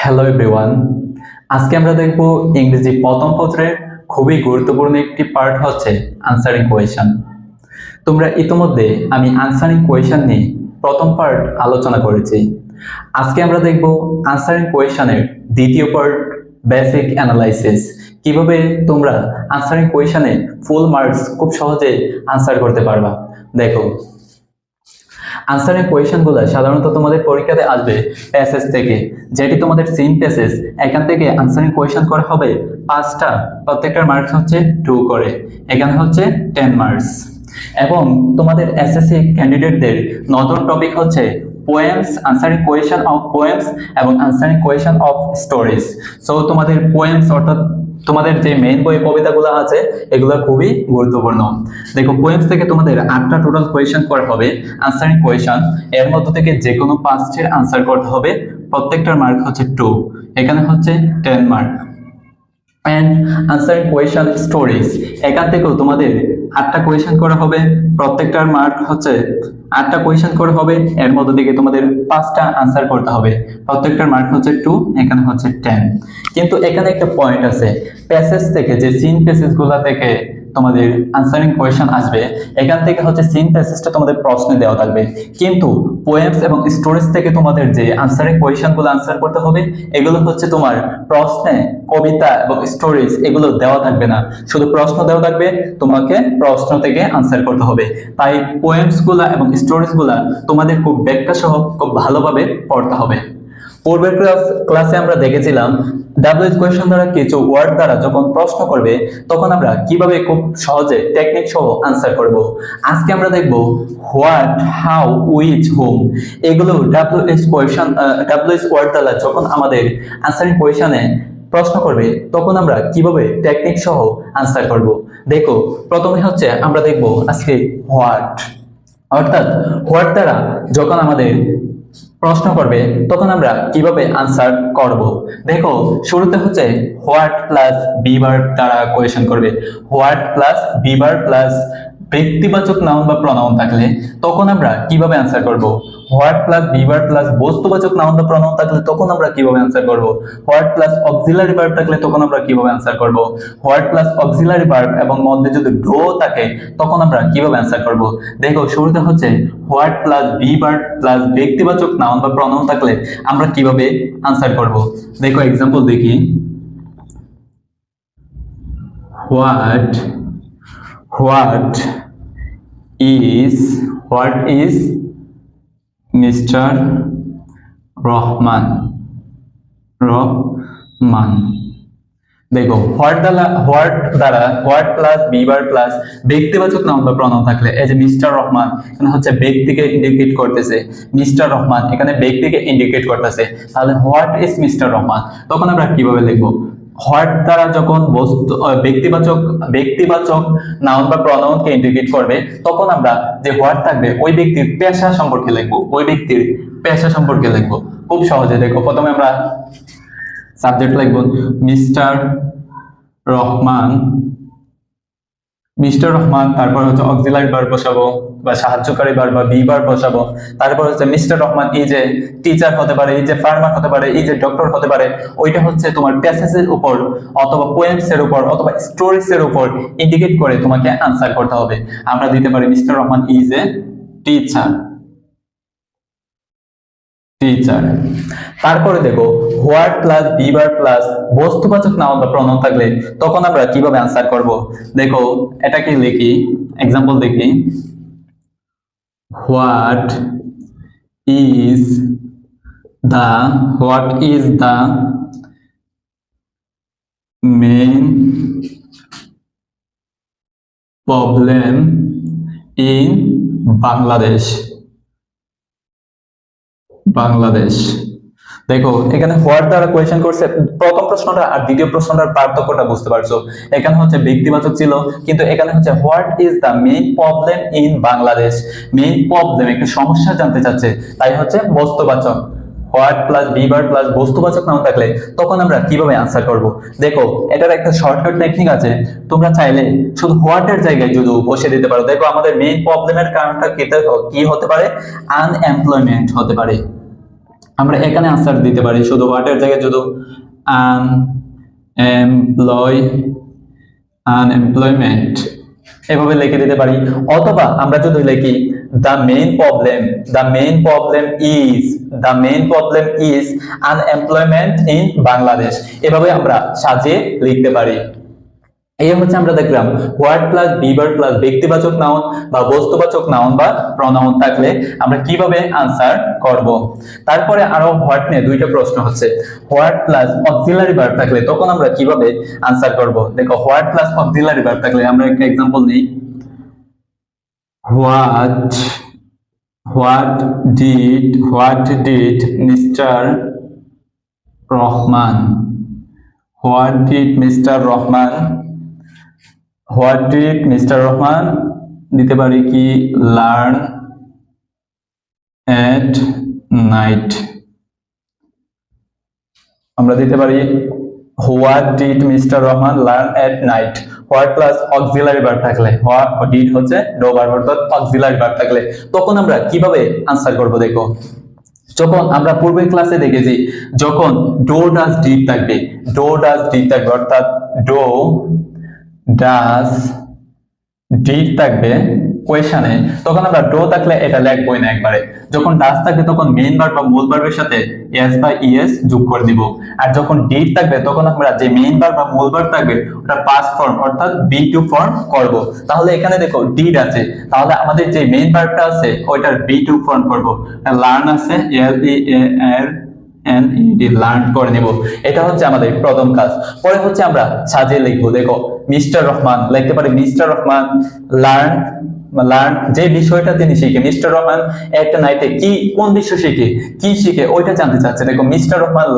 Hello everyone, আজকে আমরা দেখব ইংরেজি প্রথম পত্রের খুবই গুরুত্বপূর্ণ একটি পার্ট হচ্ছে আনসারিং কোয়েশন। তোমরা ইতিমধ্যে আমি আনসারিং কোয়েশন নিয়ে প্রথম পার্ট আলোচনা করেছি। আজকে আমরা দেখব আনসারিং কোয়েশনের দ্বিতীয় পার্ট, বেসিক অ্যানালাইসিস। কিভাবে তোমরা আনসারিং কোয়েশনে ফুল মার্কস খুব সহজে আনসার করতে পারবা। দেখো, আনসারিং কোয়েশনগুলো সাধারণত তোমাদের পরীক্ষাতে আসবে প্যাসেজ থেকে, যেটি তোমাদের সিন প্যাসেজ। এখান থেকে আনসারিং কোয়েশন করা হবে 5টা, প্রত্যেকটার মার্কস হচ্ছে 2 করে, এখানে হচ্ছে 10 মার্কস। এবং তোমাদের এসএসসি ক্যান্ডিডেটদের নতুন টপিক হচ্ছে poems, answering question of poems এবং answering question of stories. So তোমাদের পোয়েমস অর্থাৎ তোমাদের যে মেইন বই কবিতাগুলো আছে এগুলো খুবই গুরুত্বপূর্ণ। দেখো, পোয়েমস থেকে তোমাদের 8টা টোটাল কোয়েশন করা হবে আনসারিং কোয়েশন। এর মধ্য থেকে যে কোনো 5টির আনসার করতে হবে, প্রত্যেকটার মার্ক হচ্ছে 2, এখানে হচ্ছে 10 mark. And answering question stories, এখান থেকেও তোমাদের 8টা কোয়েশন করা হবে, প্রত্যেকটার মার্ক হচ্ছে 8টা কোয়েশন করা হবে, এর মধ্য থেকে তোমাদের 5টা আনসার করতে হবে, প্রত্যেকটার মার্ক হচ্ছে 2, এখানে হচ্ছে 10। কিন্তু এখানে একটা পয়েন্ট আছে, প্যাসেজ থেকে যে সিন প্যাসেজ গুলা থেকে তোমাদের আনসারিং কোয়েশন আসবে, এখান থেকে হচ্ছে সিন প্যাসেজটা তোমাদের প্রশ্নে দেওয়া থাকবে, কিন্তু পোয়েমস এবং স্টোরিজ থেকে তোমাদের যে আনসারিং কোয়েশন গুলো আনসার করতে হবে এগুলো হচ্ছে তোমার প্রশ্নে, কবিতা এবং স্টোরিজ এগুলো দেওয়া থাকবে না, শুধু প্রশ্ন দেওয়া থাকবে, তোমাকে প্রশ্ন থেকে আনসার করতে হবে। তাই পোয়েমস গুলা এবং স্টোরিজ গুলা তোমাদের খুব ব্যাখ্যা সহ খুব ভালোভাবে পড়তে হবে। পূর্বের ক্লাসে আমরা দেখেছিলাম ডাব্লিউএইচ কোয়েশ্চন দ্বারা কিছু ওয়ার্ড দ্বারা যখন প্রশ্ন করবে তখন আমরা কিভাবে খুব সহজে টেকনিক সহ আনসার করব। আজকে আমরা দেখব হোয়াট, হাউ, উইচ, হুম, এগুলো ডাব্লিউএইচ ওয়ার্ড দ্বারা যখন আমাদের আনসারিং কোয়েশনে প্রশ্ন করবে তখন আমরা কিভাবে টেকনিক সহ আনসার করব। দেখো, প্রথমে হচ্ছে আমরা দেখব আজকে হোয়াট, অর্থাৎ হোয়াট দ্বারা যখন আমাদের প্রশ্ন করবে তখন আমরা কিভাবে আনসার করব। দেখো, শুরুতে হচ্ছে হোয়াট প্লাস বি ভার্ব দ্বারা কোয়েশন করবে। What plus be verb plus ব্যক্তিবাচক নাউন বা প্রনাউন থাকলে তখন আমরা কিভাবে আনসার করব। What plus be verb plus বস্তুবাচক নাউন বা প্রনাউন থাকলে তখন আমরা কিভাবে আনসার করব। হোয়াট প্লাস অক্সিলারি ভার্ব থাকলে তখন আমরা কিভাবে আনসার করব। হোয়াট প্লাস অক্সিলারি ভার্ব এবং মধ্যে যদি ডো থাকে তখন আমরা কিভাবে আনসার করব। দেখো, শুরুতে হচ্ছে what plus be verb plus ব্যক্তিবাচক নাউন বা প্রনাউন থাকলে আমরা কিভাবে আনসার করব। দেখো, एग्जांपल দেখি। What is mister Rahman. দেখো, what plus be verb plus ব্যক্তিবাচক নাউন বা প্রনাউন থাকলে এই যে মিস্টার রহমান এখানে হচ্ছে ব্যক্তিকে ইন্ডিকেট করতেছে, মিস্টার রহমান এখানে ব্যক্তিকে ইন্ডিকেট করতেছে, তাহলে হোয়াট ইজ মিস্টার রহমান তখন আমরা কিভাবে লিখবো। হোয়াট দ্বারা যখন ব্যক্তিবাচক নাউন বা প্রনাউনকে ইন্ডিকেট করবে তখন আমরা যে হোয়াট থাকবে ওই ব্যক্তির পেশা সম্পর্কে লিখবো, খুব সহজে। দেখো, প্রথমে আমরা সাবজেক্ট লিখবো মিস্টার রহমান, তারপর হচ্ছে অক্সিলারি ভার্ব বসাবো বা সাহায্যকারী ভার্ব বা বি ভার্ব বসাবো। তারপর হচ্ছে mister Rahman is a teacher হতে পারে, ইজ এ ফার্মার হতে পারে, ইজ এ ডক্টর হতে পারে। ওইটা হচ্ছে তোমার প্যাসেজের উপর অথবা পোয়েমস এর উপর অথবা স্টোরিজ এর উপর ইন্ডিকেট করে তোমাকে আনসার করতে হবে। আমরা দিতে পারি mister Rahman is a teacher. তারপরে দেখো, what plus be verb plus বস্তুবাচক নাউন বা প্রনাউন থাকলে তখন আমরা কিভাবে আনসার করব। দেখো, এটাকে লিখি, एग्जांपल দেখি। What is the main problem in Bangladesh. দেখো, এখানে হোয়াট দ্বারা কোয়েশ্চেন করছে, প্রথম প্রশ্নটা আর দ্বিতীয় প্রশ্নটার পার্থক্যটা বুঝতে পারছো। এখানে হচ্ছে ব্যক্তিবাচক ছিল, কিন্তু এখানে হচ্ছে what is the main problem in Bangladesh. Main problem, একটা সমস্যা জানতে চাচ্ছে, তাই হচ্ছে বস্তুবাচক। What plus be verb plus বস্তুবাচক নাউন থাকলে তখন আমরা কিভাবে আনসার করব। দেখো, এটার একটা শর্টকাট টেকনিক আছে, তোমরা চাইলে শুধু হোয়াট এর জায়গায় যদি বসিয়ে দিতে পারো। দেখো, আমাদের মেইন প্রবলেমের কারণটা কি হতে পারে, আনএমপ্লয়মেন্ট হতে পারে। আমরা এখানে আনসার দিতে পারি শুধু হোয়াটের জায়গায় শুধু আনএমপ্লয়মেন্ট এভাবে লিখে দিতে পারি, অথবা আমরা যদি লিখি the main problem is unemployment in Bangladesh, এভাবে আমরা সাজিয়ে লিখতে পারি। এই হচ্ছে আমরা দেখলাম হোয়াট প্লাস বিভার প্লাস ব্যক্তিবাচক নাউন বা বস্তুবাচক নাউন বা প্রনাউন থাকলে আমরা কিভাবে আনসার করব। তারপরে আরো হোয়াট নিয়ে দুইটা প্রশ্ন হচ্ছে, হোয়াট প্লাস অক্সিলারি ভার্ব থাকলে তখন আমরা কিভাবে আনসার করব। দেখো হোয়াট প্লাস অক্সিলারি ভার্ব থাকলে আমরা একটা एग्जांपल নিই, what did mister Rahman, what did mister Rahman দিতে পারি কি লার্ন এট নাইট, আমরা দিতে পারি what did mister Rahman learn at night. What plus auxiliary verb থাকলে, হোয়াট ডিড হচ্ছে ডো ভার্ব অর্থাৎ অক্সিলারি ভার্ব থাকলে তখন আমরা কিভাবে আনসার করব। দেখো যখন আমরা পূর্বের ক্লাসে দেখেছি যখন ডো ডাজ ডিড থাকবে, অর্থাৎ ডো ডাজ ডিড থাকবে কোয়েশনে, তখন আমরা ডো থাকলে এটা লিখবই না একবারে। যখন ডাজ থাকবে তখন মেইন ভার্ব বা মূল ভার্বের সাথে এস বা ইএস যোগ করে দিব। আর যখন ডিড থাকবে তখন আমরা যে মেইন ভার্ব বা মূল ভার্ব থাকবে ওটা পাস্ট ফর্ম অর্থাৎ বি টু ফর্ম করব। তাহলে এখানে দেখো ডিড আছে, তাহলে আমাদের যে মেইন ভার্বটা আছে ওইটার বি টু ফর্ম করব। লার্ন আছে এল ই এ আর এন ই ডি, লার্ন করে নিব। এটা হচ্ছে আমাদের প্রথম কাজ। পরে হচ্ছে আমরা সাজিয়ে লিখবো। দেখো মিস্টার রহমান লিখতে পারি মিস্টার রহমান লার্ন যে বিষয়টা তিনি শিখে, মিস্টার রহমান একটা নাইটে কোন বিষয় শিখে ওইটা জানতে চাচ্ছে। দেখো মিস্টার রহমান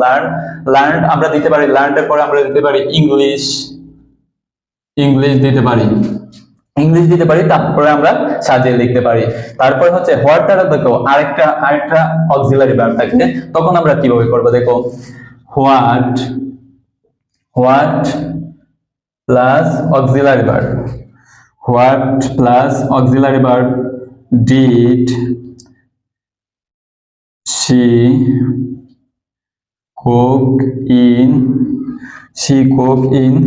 লার্ন আমরা দিতে পারি, লার্নের পরে আমরা দিতে পারি ইংলিশ দিতে পারি, তারপরে আমরা সাজিয়ে লিখতে পারি। তারপর হচ্ছে হোয়াট দ্বারা দেখো আরেকটা অক্সিলারি ভার্ব থাকলে তখন আমরা কিভাবে করব। দেখো what plus auxiliary verb did she cook in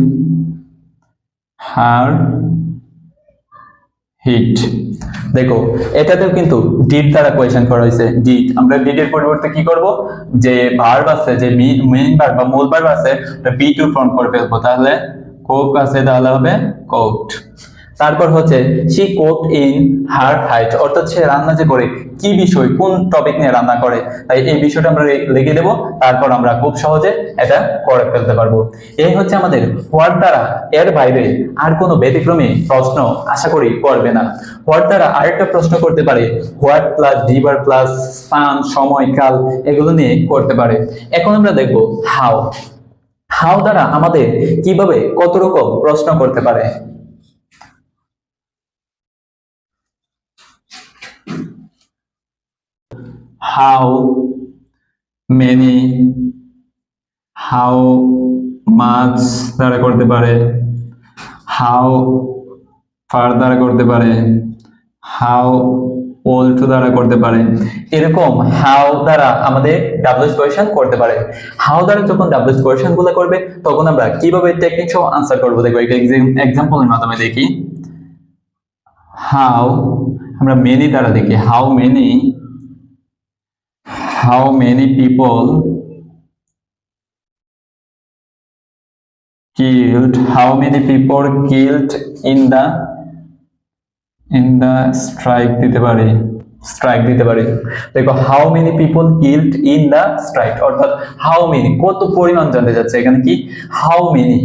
her heat। দেখো এটাতেও কিন্তু ডিড দ্বারা কোয়েশ্চেন করা হয়েছে। ডিড আমরা ডিডের পরিবর্তে কি করব, যে ভার্ব আছে যে মেইন ভার্ব বা মূল ভার্ব আছে ওটা বি টু ফর্ম করে ফেলবো। তাহলে কুক আছে তাহলে হবে কুকড। তারপর হচ্ছে she cooked in her height, অর্থাৎ সে রান্না যে করে কি বিষয় কোন টপিক নিয়ে রান্না করে, তাই এই বিষয়টা আমরা লিখে দেব। তারপর আমরা খুব সহজে এটা করে ফেলতে পারবো। এই হচ্ছে আমাদের হোয়াট দ্বারা, এর বাইরে আর কোনো ব্যতিক্রমী প্রশ্ন আশা করি করবে না। হোয়াট দ্বারা আরেকটা প্রশ্ন করতে পারে, হোয়াট প্লাস ডিভার প্লাস স্থান সময় কাল এগুলো নিয়ে করতে পারে। এখন আমরা দেখব হাউ দ্বারা আমাদের কিভাবে কত রকম প্রশ্ন করতে পারে। how many, how much দ্বারা করতে পারে, how far দ্বারা করতে পারে, how old দ্বারা করতে পারে। এরকম how দ্বারা আমাদের ডাব্লিউএস কোয়েশ্চেন করতে পারে। how দ্বারা যখন ডাব্লিউএস কোয়েশ্চেন গুলো করবে তখন আমরা কিভাবে টেকনিক সহ আনসার করব দেখো একটা এক্সাম্পলের মাধ্যমে দেখি। how আমরা many দ্বারা দেখি, how many people killed in the strike দিতে পারি। দেখো how many people killed in the strike অর্থাৎ how many কত পরিমাণ জানতে যাচ্ছে। এখানে কি how many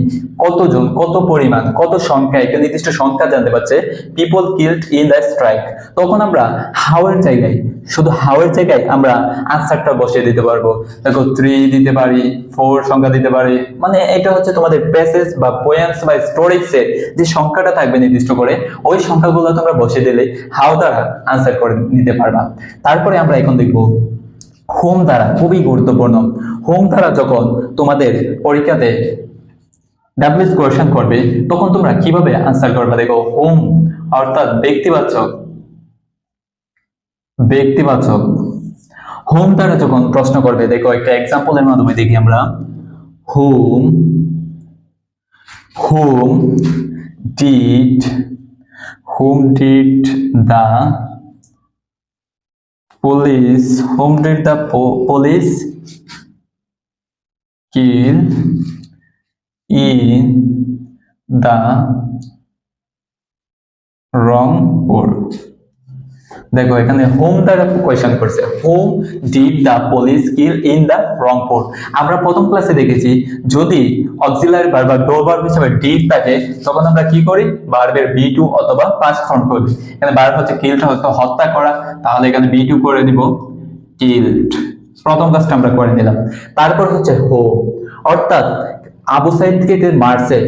কতজন, কত পরিমাণ, কত সংখ্যা, একটা নির্দিষ্ট সংখ্যা জানতে পারছে people killed in the strike। তখন আমরা how এর জায়গায় আমরা আনসারটা বসিয়ে দিতে পারবো। দেখো 3 দিতে পারি, 4 সংখ্যা দিতে পারি। মানে এটা হচ্ছে তোমাদের প্যাসেজ বা পোয়েমস বা স্টোরিজে যে সংখ্যাটা থাকবে নির্দিষ্ট করে ওই সংখ্যাগুলো তোমরা বসিয়ে দিলে হাউ দ্বারা আনসার করে নিতে পারবা। তারপরে আমরা এখন দেখব হোম দ্বারা, খুবই গুরুত্বপূর্ণ। হোম দ্বারা যখন তোমাদের পরীক্ষাতে ডাব্লিউএস কোয়েশ্চেন করবে তখন তোমরা কিভাবে আনসার করবে। দেখো হোম অর্থাৎ ব্যক্তিবাচক হোম দ্বারা যখন প্রশ্ন করবে, দেখো একটা এক্সাম্পলের মাধ্যমে দেখি আমরা। Home whom did whom did the police whom did the police kill in the Rangpur. দেখো এখানে হোম দ্বারা কোয়েশ্চেন করছে, whom did the police kill in the Rangpur. আমরা প্রথম ক্লাসে দেখেছি যদি অক্সিলারি ভার্ব বা ডো ভার্ব হিসেবে ডিড থাকে তখন আমরা কি করি, ভার্বের বি টু অথবা পাস্ট ফর্ম করি। এখানে ভার্ব হচ্ছে কিলটা হয়তো হত্যা করা, তাহলে এখানে বি টু করে দিব কিলড। প্রথম কাজটা আমরা করে নিলাম। তারপর হচ্ছে হোম, অর্থাৎ আবু সাইদকে মারছে,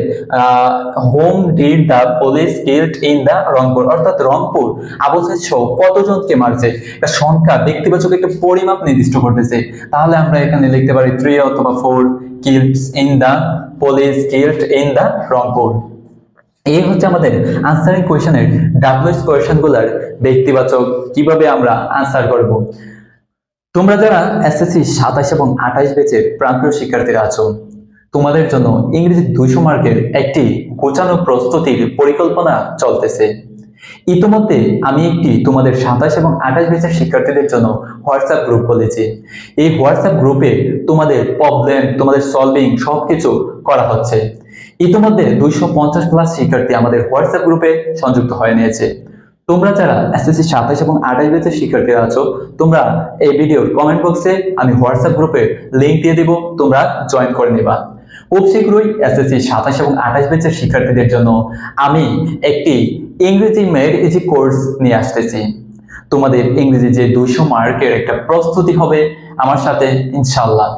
whom did the police killed in the Rangpur, অর্থাৎ রংপুর আবু সাইদ সহ কতজনকে মারছে, একটা সংখ্যা ব্যক্তিবাচক একটা পরিমাপ নির্দিষ্ট করতেছে। তাহলে আমরা এখানে লিখতে পারি 3 অথবা 4 killed in the police killed in the Rangpur. এই হচ্ছে আমাদের আনসারিং কোয়েশনের ডাব্লিউএস কোয়েশন গুলার ব্যক্তিবাচক কিভাবে আমরা আনসার করব। তোমরা যারা এসএসসি 27 এবং 28 ব্যাচের প্রান্তীয় শিক্ষার্থীরা আছো, তোমাদের জন্য ইংরেজি 200 মার্কের একটি গোছানো প্রস্তুতির পরিকল্পনা চলতেছে। ইতিমধ্যে আমি একটি তোমাদের 27 এবং 28 ব্যাচের শিক্ষার্থীদের জন্য হোয়াটসঅ্যাপ গ্রুপ খুলেছি। এই হোয়াটসঅ্যাপ গ্রুপে তোমাদের প্রবলেম, তোমাদের সলভিং সবকিছু করা হচ্ছে। ইতিমধ্যে 250 প্লাস শিক্ষার্থী আমাদের হোয়াটসঅ্যাপ গ্রুপে সংযুক্ত হয়ে নিয়েছে। তোমরা যারা এসএসসি 27 এবং 28 ব্যাচের শিক্ষার্থীরা আছো, তোমরা এই ভিডিওর কমেন্ট বক্সে আমি হোয়াটসঅ্যাপ গ্রুপে লিংক দিয়ে দিব, তোমরা জয়েন করে নিবা। খুব শীঘ্রই এসএসসি 27 এবং 28 ব্যাচের শিক্ষার্থীদের জন্য আমি একটি ইংরেজি মেড ইজি কোর্স নিয়ে আসতেছি। তোমাদের ইংরেজি যে 200 মার্কের একটা প্রস্তুতি হবে আমার সাথে, ইনশাআল্লাহ।